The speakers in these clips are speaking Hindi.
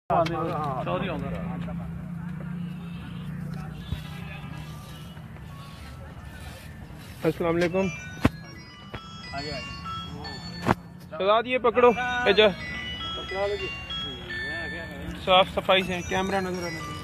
अस्सलाम वालेकुम। शहजाद ये पकड़ो, साफ सफाई से कैमरा नजर आना है।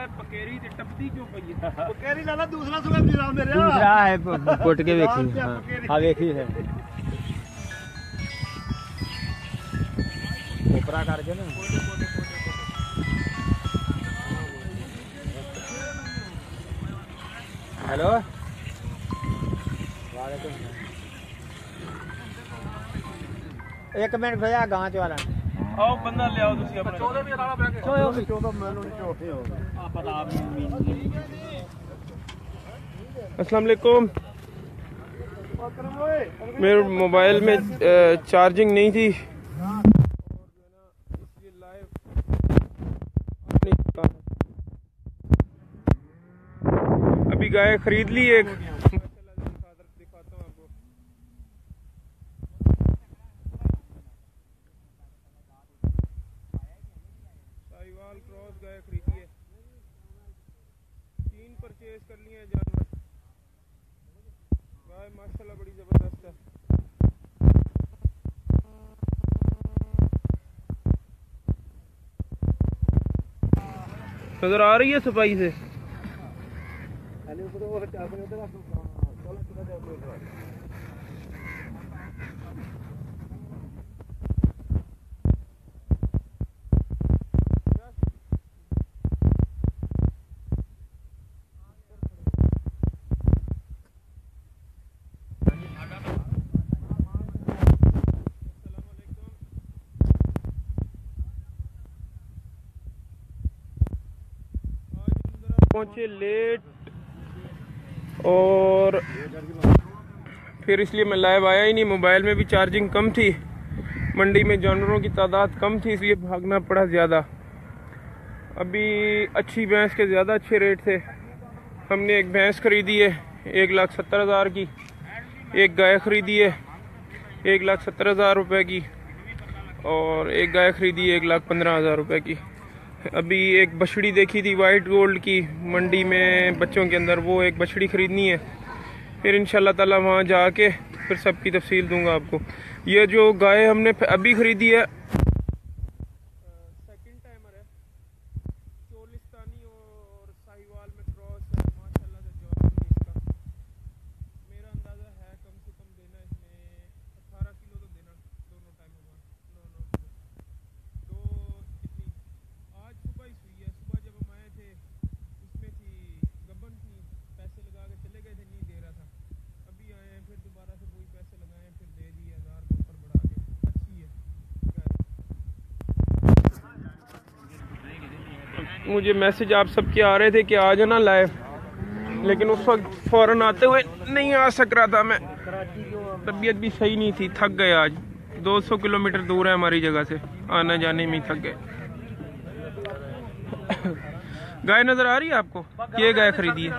पकेरी ते टपदी क्यों पई है? पकेरी लाला दूसरा सुबह मेरा दूसरा है पुट के देखी। हां देखी है ऊपरा करके ना। हेलो एक मिनट भैया गांव च वाला आओ बंदा ले आओ तुसी अपने 14 भी लाला बैग 14 मैनू नहीं चोटे हो पता आप अस्सलाम वालेकुम। मेरे मोबाइल में चार्जिंग नहीं थी, अभी गाय खरीद ली एक। दिखाता हूँ आपको। साहिवाल क्रॉस गाय खरीदी है, 3 परचेज कर लिए हैं जानवर। गाय माशाल्लाह बड़ी जबरदस्त है। नजर आ रही है सफाई से। पहुंचे लेट और फिर इसलिए मैं लाइव आया ही नहीं। मोबाइल में भी चार्जिंग कम थी, मंडी में जानवरों की तादाद कम थी, इसलिए भागना पड़ा ज़्यादा। अभी अच्छी भैंस के ज़्यादा अच्छे रेट थे। हमने एक भैंस खरीदी है 1,70,000 की, एक गाय खरीदी है 1,70,000 रुपये की, और एक गाय खरीदी है 1,15,000 रुपये की। अभी एक बछड़ी देखी थी वाइट गोल्ड की मंडी में बच्चों के अंदर, वो एक बछड़ी खरीदनी है। फिर इंशाल्लाह ताला वहाँ जाके फिर सबकी तफसील दूंगा आपको। ये जो गाय हमने अभी खरीदी है सेकंड टाइमर है, चोलिस्तानी और साहिवाल में क्रॉस है। माशाल्लाह से जवाब नहीं इसका, मेरा अंदाज़ा है कम से कम देना इसमें 18 किलो तो देना दोनों टाइमों में। 9 किलो आज सुबह ही सुई है। सुबह जब हम आए थे इसमें थी गबन थी, पैसे लगा के चले गए थे, नहीं दे रहा था। अभी आए हैं फिर दोबारा से वही पैसे लगाए, फिर दे दिए 1000 के ऊपर बढ़ा के। अच्छी है। मुझे मैसेज आप सबके आ रहे थे कि आ जाना लाइव, लेकिन उस वक्त फौरन आते हुए नहीं आ सक रहा था मैं। तबीयत भी सही नहीं थी, थक गए। आज 200 किलोमीटर दूर है हमारी जगह से, आने जाने में ही थक गए। गाय नजर आ रही है आपको? ये गाय खरीदी है,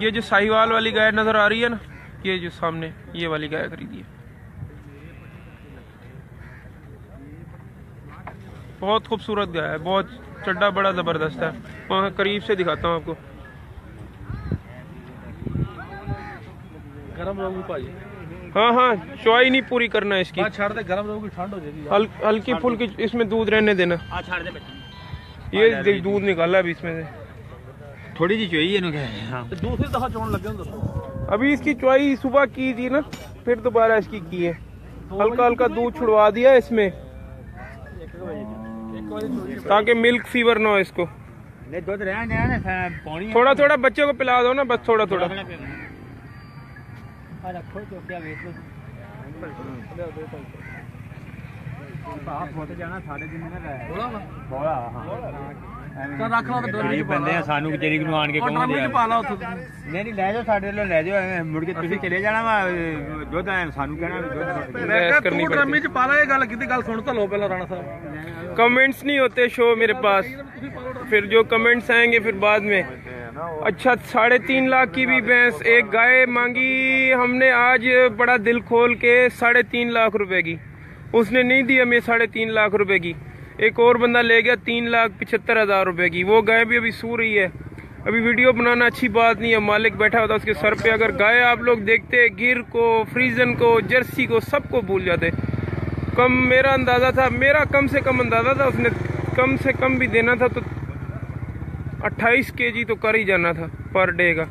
ये जो साहिवाल वाली गाय नजर आ रही है ना, ये जो सामने ये वाली गाय खरीदी है। बहुत खूबसूरत गाय है, बहुत चड्डा बड़ा जबरदस्त है। वहाँ करीब से दिखाता हूँ आपको। गरम रहूंगी भाई। हाँ हाँ, चौवाई नहीं पूरी करना है इसकी। छाड़ दे, गरम रहूंगी, ठंड हो जाएगी। हल्की फुल्की इसमें दूध रहने देना। छाड़ दे, ये दूध निकाला अभी इसमें से थोड़ी सी चाहिए ना। दूसरी दफा चोन लगे दोस्तों। अभी इसकी चौवाई सुबह की थी ना, फिर दोबारा इसकी की है। हल्का हल्का दूध छुड़वा दिया इसमें ताकि मिल्क फीवर ना हो इसको। थोड़ा थोड़ा बच्चों को पिला दो ना, बस थोड़ा थोड़ा। आप होते जाना 3.5 दिन में ਚੱਲ ਰੱਖ ਲਾ ਤੇ ਡਰਮੀ ਚ ਪਾ ਲਾ ਸਾਨੂੰ ਜਰੀਕ ਨੂੰ ਆਣ ਕੇ ਕਹੋਗੇ ਡਰਮੀ ਚ ਪਾ ਲਾ ਉੱਥੇ ਨਹੀਂ ਲੈ ਜਾਓ ਸਾਡੇ ਵੱਲੋਂ ਲੈ ਜਾਓ ਮੁੜ ਕੇ ਤੁਸੀਂ ਚਲੇ ਜਾਣਾ ਵਾ ਦੁੱਧ ਸਾਨੂੰ ਕਹਿਣਾ ਦੁੱਧ मैं ਤੂੰ ਡਰਮੀ ਚ ਪਾ ਲਾ ਇਹ ਗੱਲ ਕਿਤੇ ਗੱਲ ਸੁਣ ਤਾਂ ਲਓ ਪਹਿਲਾਂ ਰਾਣਾ ਸਾਹਿਬ कमेंट्स नहीं होते शो मेरे पास, फिर जो कमेंट्स आएंगे फिर बाद में। अच्छा 3.5 लाख की भी भैंस, एक गाय मांगी हमने आज बड़ा दिल खोल के 3.5 लाख रुपए की, उसने नहीं दी हमें 3.5 लाख रुपए की। एक और बंदा ले गया 3,75,000 रुपए की, वो गाय भी अभी सू रही है। अभी वीडियो बनाना अच्छी बात नहीं है, मालिक बैठा होता उसके सर पे। अगर गाय आप लोग देखते गिर को, फ्रीजन को, जर्सी को, सबको भूल जाते। कम मेरा अंदाज़ा था, मेरा कम से कम अंदाज़ा था, उसने कम से कम भी देना था तो 28 kg तो कर ही जाना था पर डे का।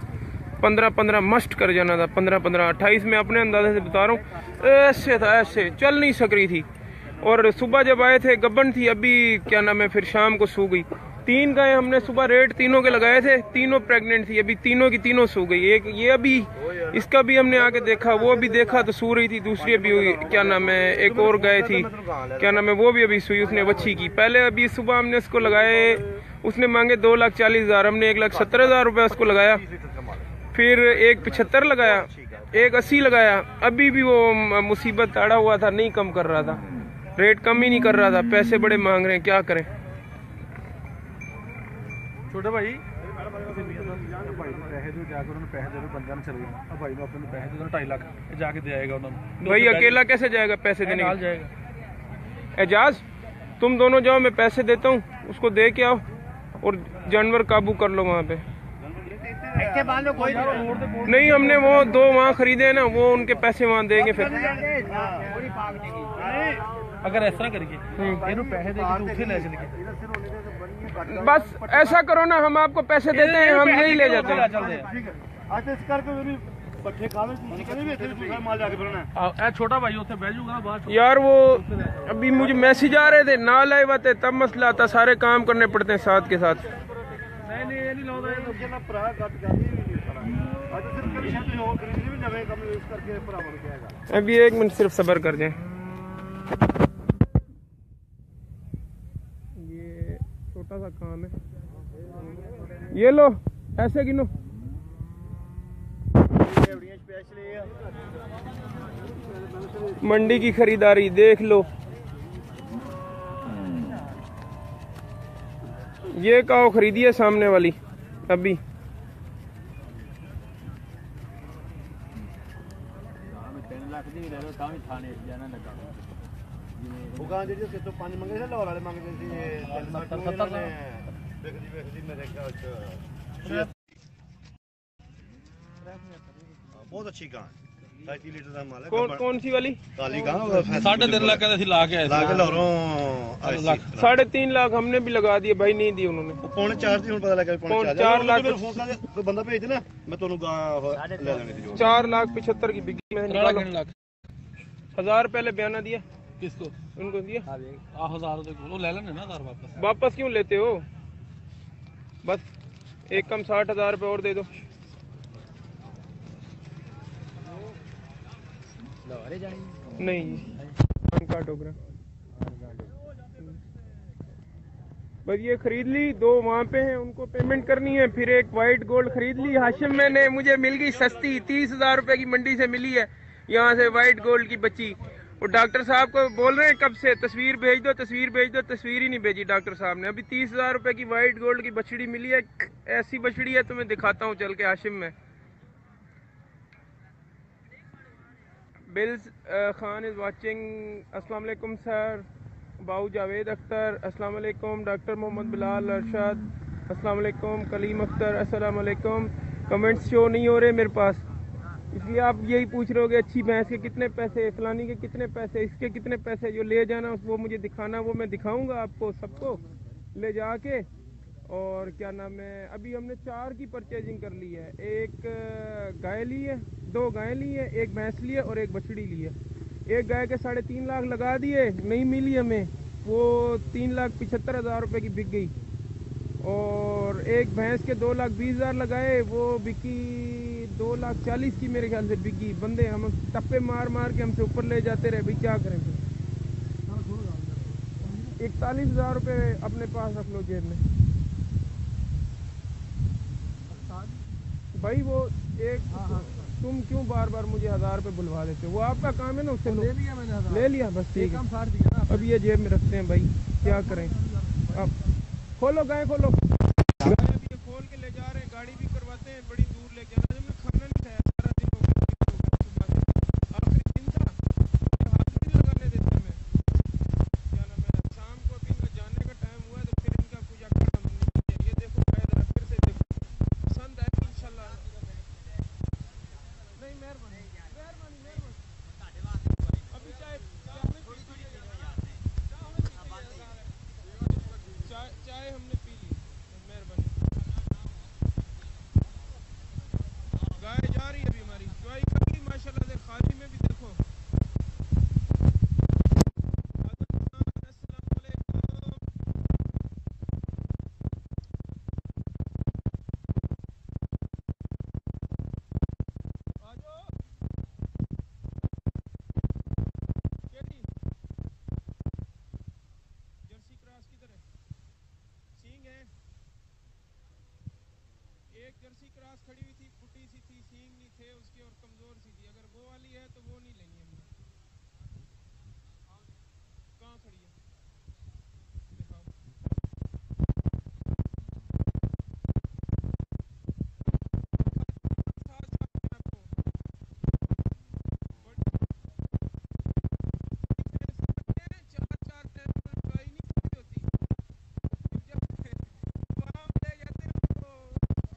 15-15 मस्ट कर जाना था, 15-15 28 में अपने अंदाजे से बता रहा हूँ। ऐसे था, ऐसे चल नहीं सक रही थी। और सुबह जब आए थे गब्बन थी, अभी क्या नाम है फिर शाम को सू गई। 3 गायें हमने सुबह रेट तीनों के लगाए थे, तीनों प्रेग्नेंट थी, अभी तीनों की तीनों सू गई। एक ये अभी इसका भी हमने आके देखा, वो भी देखा तो सू रही थी। दूसरी अभी क्या नाम है एक और गाय थी, क्या नाम है वो भी अभी सुई, उसने बच्ची की। पहले अभी सुबह हमने उसको लगाए, उसने मांगे 2,40,000, हमने 1,70,000 रुपये उसको लगाया। फिर 1,75 लगाया, 1,80 लगाया। अभी भी वो मुसीबत अड़ा हुआ था, नहीं कम कर रहा था, रेट कम ही नहीं कर रहा था। पैसे बड़े मांग रहे हैं, क्या करें। छोटे भाई भाई ਨੂੰ ਪੈਸੇ ਦਿਓ, ਜਾ ਕੇ ਉਹਨਾਂ ਨੂੰ ਪੈਸੇ ਦੇ ਦਿਓ, ਬੰਦਿਆਂ ਨੂੰ ਚਲੇ ਜਾਣਾ। ਭਾਈ ਨੂੰ ਆਪਣੇ ਨੂੰ ਪੈਸੇ ਦੇ ਦਿਓ 2.5 ਲੱਖ, ਜਾ ਕੇ ਦੇ ਆਏਗਾ ਉਹਨਾਂ ਨੂੰ। भाई अकेला कैसे जाएगा पैसे देने के? जाएगा एजाज तुम दोनों जाओ, मैं पैसे देता हूँ, उसको दे के आओ और जानवर काबू कर लो वहाँ पे। नहीं हमने वो 2 वहाँ खरीदे हैं ना, वो उनके पैसे वहाँ देंगे फिर। अगर इस तरह करिए इन्हों पैसे दे के उठे ले चलिए, बस ऐसा करो ना, हम आपको पैसे देते हैं, हम यही ले जाते हैं। छोटा भाई उसे बह जाऊंगा बाद। यार वो अभी मुझे मैसेज आ रहे थे, ना लाए हुए थे तब मसला आता, सारे काम करने पड़ते हैं साथ के साथ। अभी 1 मिनट सिर्फ सब्र कर जाए। ये छोटा सा काम है, ये लो ऐसे गिनो। मंडी की खरीदारी देख लो। ये काओ खरीदी है सामने वाली अभी। बहुत अच्छी गां, 3.5 लीटर का माल है। कौन सी वाली? काली गां 3.5 लाख का ला के लाहौरों 3.5 लाख हमने भी लगा दिए भाई, नहीं दी उन्होंने। 4.5 दी, पता लगा 4 लाख। कोई बंदा भेज देना, मैं ਤੁਹਾਨੂੰ गां ले लेंगे। 4,75,000 की बिकी में 1000 पहले बयाना दिया किसको? उनको दिया 1000 ले लेने ना 1000 वापस क्यों लेते हो? बस एक कम 60,000 रुपये और दे दो। नहीं काटोग्राफ बस ये खरीद ली, 2 वहाँ पे हैं उनको पेमेंट करनी है। फिर एक वाइट गोल्ड खरीद ली हाशिम, मैंने मुझे मिल गई सस्ती, 30,000 रुपये की मंडी से मिली है यहाँ से वाइट गोल्ड की बच्ची। और डॉक्टर साहब को बोल रहे हैं कब से तस्वीर भेज दो, तस्वीर भेज दो, तस्वीर ही नहीं भेजी डॉक्टर साहब ने। अभी 30,000 रुपये की वाइट गोल्ड की बछड़ी मिली है, ऐसी बछड़ी है तुम्हें दिखाता हूँ चल के हाशिम में। बिल्स खान इज़ वाचिंग, अस्सलाम वालेकुम सर। बाऊ जावेद अख्तर अस्सलाम वालेकुम। डॉक्टर मोहम्मद बिलाल अरशद अस्सलाम वालेकुम। कलीम अख्तर अस्सलाम वालेकुम। कमेंट्स शो नहीं हो रहे मेरे पास, इसलिए आप यही पूछ रहे होगे अच्छी भैंस के कितने पैसे, फलानी के कितने पैसे, इसके कितने पैसे। जो ले जाना वो मुझे दिखाना, वो मैं दिखाऊंगा आपको सबको ले जाके। और क्या नाम है, अभी हमने 4 की परचेजिंग कर ली है। एक गाय ली है, 2 गाय ली है, एक भैंस ली है और एक बछड़ी ली है। एक गाय के 3.5 लाख लगा दिए, नहीं मिली हमें, वो 3,75,000 रुपये की बिक गई। और एक भैंस के 2,20,000 लगाए, वो बिकी 2,40,000 की मेरे ख्याल से बिकी। बंदे हम टप्पे मार मार के हमसे ऊपर ले जाते रहे, भाई क्या करें फिर। 41,000 रुपये अपने पास रख लो जेब में। भाई वो एक तुम क्यों बार बार मुझे 1000 रुपये बुलवा देते हो? वो आपका काम है ना, उससे ले लिया मैंने। ले लिया बस ठीक है। अब ये जेब में रखते हैं भाई, क्या करें। अब खोलो गाय खोलो। अब ये खोल के ले जा रहे हैं, गाड़ी भी करवाते हैं, बड़ी दूर लेके आना। हमने खाना नहीं खाया सारा दिन हो गया, आखिरी दिन था, हाथ भी नहीं लगाने देते मैं। क्या नाम है, शाम को अभी इनका जाने का टाइम हुआ तो फिर इनका कुछ अकड़ हमने किया। ये देखो गाय जरा फिर से देखो, पसंद आएगी इंशाल्लाह। नहीं मेहरबानी मेहरबानी मेहरबानी। अभी चाय चाय हमने पी ली, मेहरबानी। गाय जा रही है अभी हमारी, चुवाई कर ली माशाल्लाह से, खाली में भी देखो। अस्सलाम वालेकुम। आ जाओ। केडी जर्सी क्रॉस किधर है? सींग है, एक जर्सी क्रॉस खड़ी हुई थी, फुटी सी थी, सींग नहीं थे उसके और कमजोर सी थी। अगर वो वाली है तो वो नहीं लेनी हमने। कहाँ खड़ी है दिखाओ। था आपको चार चार टाइम पर ट्राई नहीं की होती। जब वहाँ ले जाते हैं तो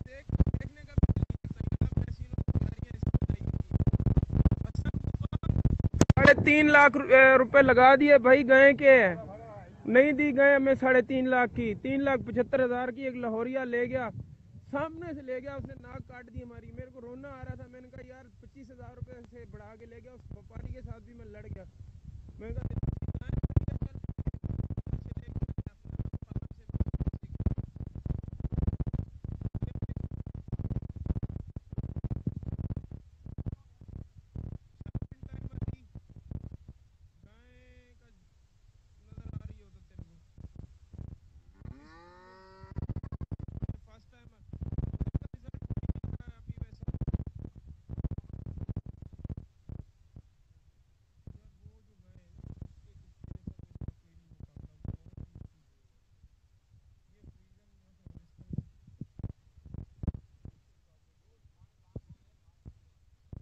देखने का भी दिल नहीं करता कि अब मशीनों की तैयारियां इसकी ट्राई की। अच्छा 3.5 लाख रुपए लगा दिए भाई गाय के, नहीं दी गए हमें 3.5 लाख की। 3,75,000 की एक लाहौरिया ले गया, सामने से ले गया, उसने नाक काट दी हमारी। मेरे को रोना आ रहा था, मैंने कहा यार 25,000 रुपए से बढ़ा के ले गया। उस व्यापारी के साथ भी मैं लड़ गया। मैंने कहा फर्स्ट टाइम अभी वैसे वो जो गए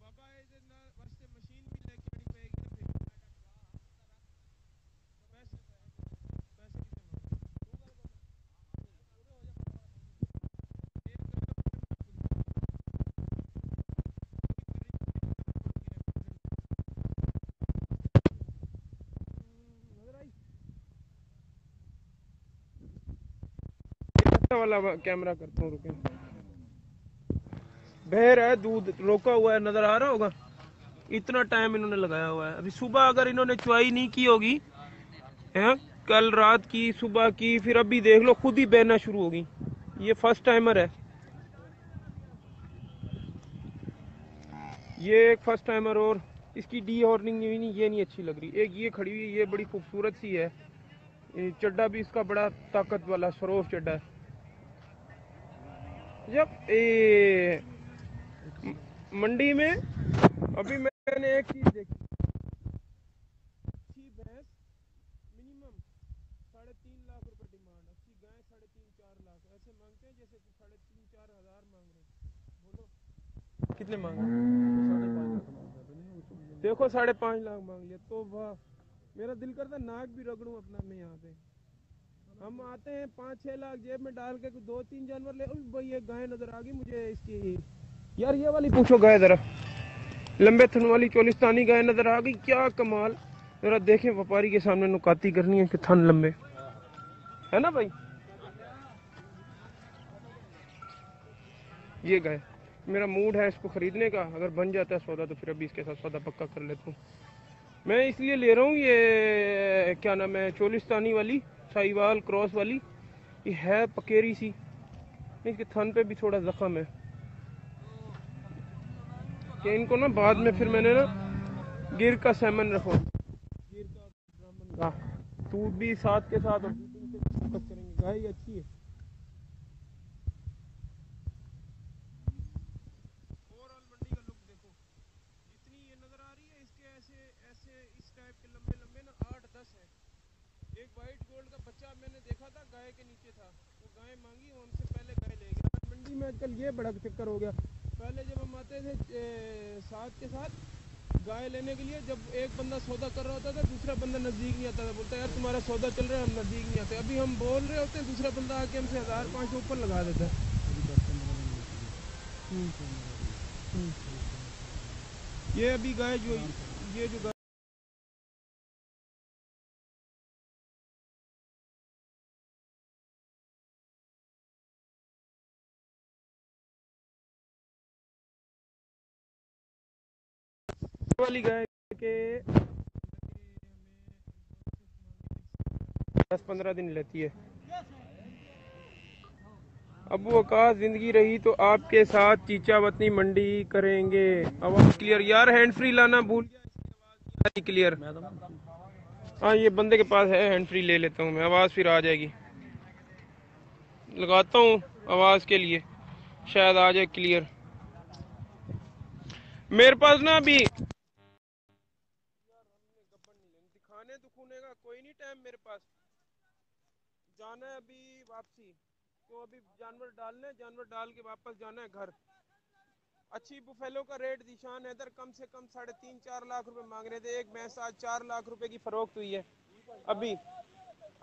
बाबा ऐसे ना वर्षे मशीन भी लेके आनी पड़ेगी ना, फिर पैसे पैसे कितने वाला कैमरा करता हूँ, रुके। बहर है, दूध रोका हुआ है, नजर आ रहा होगा। इतना टाइम इन्होंने लगाया हुआ है। अभी सुबह अगर इन्होंने चुवाई नहीं की होगी है, कल रात की सुबह की, फिर अभी देख लो खुद ही बहना शुरू होगी। ये फर्स्ट टाइमर है, ये एक फर्स्ट टाइमर। और इसकी डी हॉर्निंग नहीं, ये नहीं अच्छी लग रही। एक ये खड़ी हुई, ये बड़ी खूबसूरत सी है। ये चड्डा भी इसका बड़ा ताकत वाला सरोफ चड्डा है। जब मंडी में अभी मैंने एक चीज देखी, अच्छी भैंस मिनिमम 3.5 लाख रुपए डिमांड, अच्छी गाय 3.5-4 लाख ऐसे मांगते हैं, जैसे 3.5-4 हजार मांग रहे। बोलो कितने मांग रहे? 5.5 लाख देखो, 5.5 लाख मांग लिया तो वाह, मेरा दिल करता नाक भी रगड़ूं अपना मैं यहाँ पे। हम आते हैं 5-6 लाख जेब में डाल के 2-3 जानवर ले। भाई एक गाय नजर आ गई मुझे इसकी, यार ये वाली पूछो गाय जरा, लंबे थन वाली चोलिस्तानी गाय नजर आ गई, क्या कमाल। जरा देखें, व्यापारी के सामने नुकाती करनी है कि थन लंबे है ना भाई। ये गाय, मेरा मूड है इसको खरीदने का, अगर बन जाता है सौदा तो फिर अभी इसके साथ सौदा पक्का कर लेता हूँ। मैं इसलिए ले रहा हूँ, ये क्या नाम है, चोलिस्तानी वाली साहिवाल क्रॉस वाली। ये है पकेरी सी, इसके थन पे भी थोड़ा जख्म है कि इनको ना बाद में फिर मैंने ना गिर का सेमन रखो, गिर का ब्राह्मण का दूध भी साथ के साथ और फोकस करेंगे। गाय अच्छी है, पाइप के लंबे लंबे ना 8-10 है। एक वाइट गोल्ड का बच्चा मैंने देखा था, गाय के नीचे था, वो गाय मांगी, वो हमसे पहले गाय ले गया। मंडी में आजकल ये बड़ा चक्कर हो गया। पहले जब हम आते थे साथ के साथ गाय लेने के लिए, जब एक बंदा सौदा कर रहा होता था, दूसरा बंदा नज़दीक नहीं आता था, बोलता यार तुम्हारा सौदा चल रहा है, हम नज़दीक नहीं आते। अभी हम बोल रहे होते हैं, दूसरा बंदा आके हमसे 1000-500 ऊपर लगा देता है। ये अभी गाय जो ये जो गाय वाली गाय के 10-15 दिन लेती है। अबू वकास जिंदगी रही तो आपके साथ चीचा वतनी मंडी करेंगे। आवाज क्लियर यार, हैंड फ्री लाना भूल गया, क्लियर। हाँ ये बंदे के पास है, हैंड फ्री ले लेता हूँ मैं, आवाज फिर आ जाएगी। लगाता हूँ आवाज के लिए, शायद आ जाए क्लियर। मेरे पास ना अभी दिखाने दुखने का कोई नहीं टाइम मेरे पास, जाना है अभी वापसी, तो अभी जानवर डालने, जानवर डाल के वापस जाना है घर। अच्छी बुफेलो का रेट दिशान है इधर कम से कम 3.5-4 लाख रुपए मांग रहे थे। एक भैंस आज 4 लाख रुपए की फरोख्त हुई है अभी।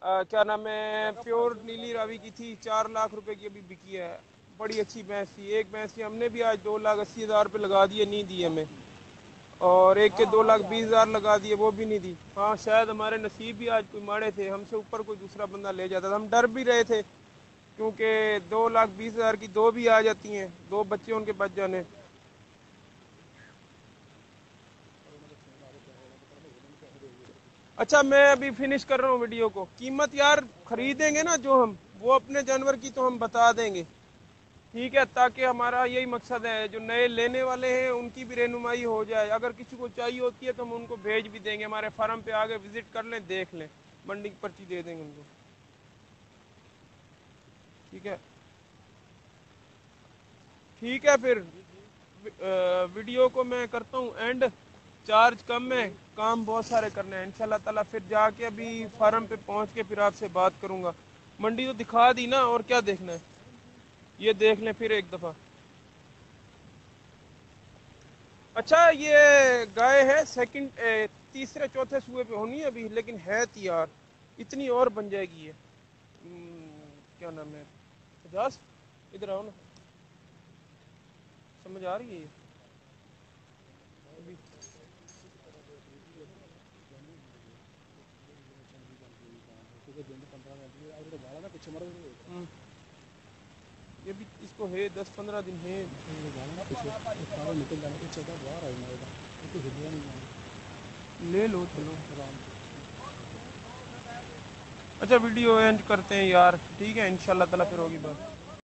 क्या नाम है, प्योर नीली रावी की थी, 4 लाख रुपए की अभी बिकी है। बड़ी अच्छी भैंस थी। एक भैंस की हमने भी आज 2,80,000 रुपये लगा दिए, नहीं दी हमें। और एक के 2,20,000 लगा दिए, वो भी नहीं दी। हाँ शायद हमारे नसीब भी आज कोई माड़े थे, हमसे ऊपर कोई दूसरा बंदा ले जाता था। हम डर भी रहे थे क्योंकि 2,20,000 की 2 भी आ जाती हैं, 2 बच्चे उनके बच जाने। अच्छा मैं अभी फिनिश कर रहा हूँ वीडियो को। कीमत यार खरीदेंगे ना जो हम, वो अपने जानवर की तो हम बता देंगे, ठीक है, ताकि हमारा यही मकसद है जो नए लेने वाले हैं उनकी भी रहनुमाई हो जाए। अगर किसी को चाहिए होती है तो हम उनको भेज भी देंगे, हमारे फार्म पे आगे विजिट कर लें, देख लें, मंडी की पर्ची दे देंगे उनको, ठीक है। ठीक है फिर वीडियो को मैं करता हूँ एंड। चार्ज कम है, काम बहुत सारे करने हैं इंशाल्लाह ताला। फिर जाके अभी फार्म पे पहुँच के फिर आपसे बात करूँगा। मंडी तो दिखा दी ना, और क्या देखना है, ये देख लें फिर एक दफ़ा। अच्छा ये गाय है सेकंड तीसरे चौथे सूए पे होनी है अभी, लेकिन है तैयार, इतनी और बन जाएगी ये। क्या नाम है, 50, इधर आओ ना, समझ आ रही है ये अभी। ये भी इसको है 10-15 दिन है। ले लो चलो। अच्छा वीडियो एंड करते हैं यार, ठीक है, इंशाल्लाह ताला फिर होगी बात।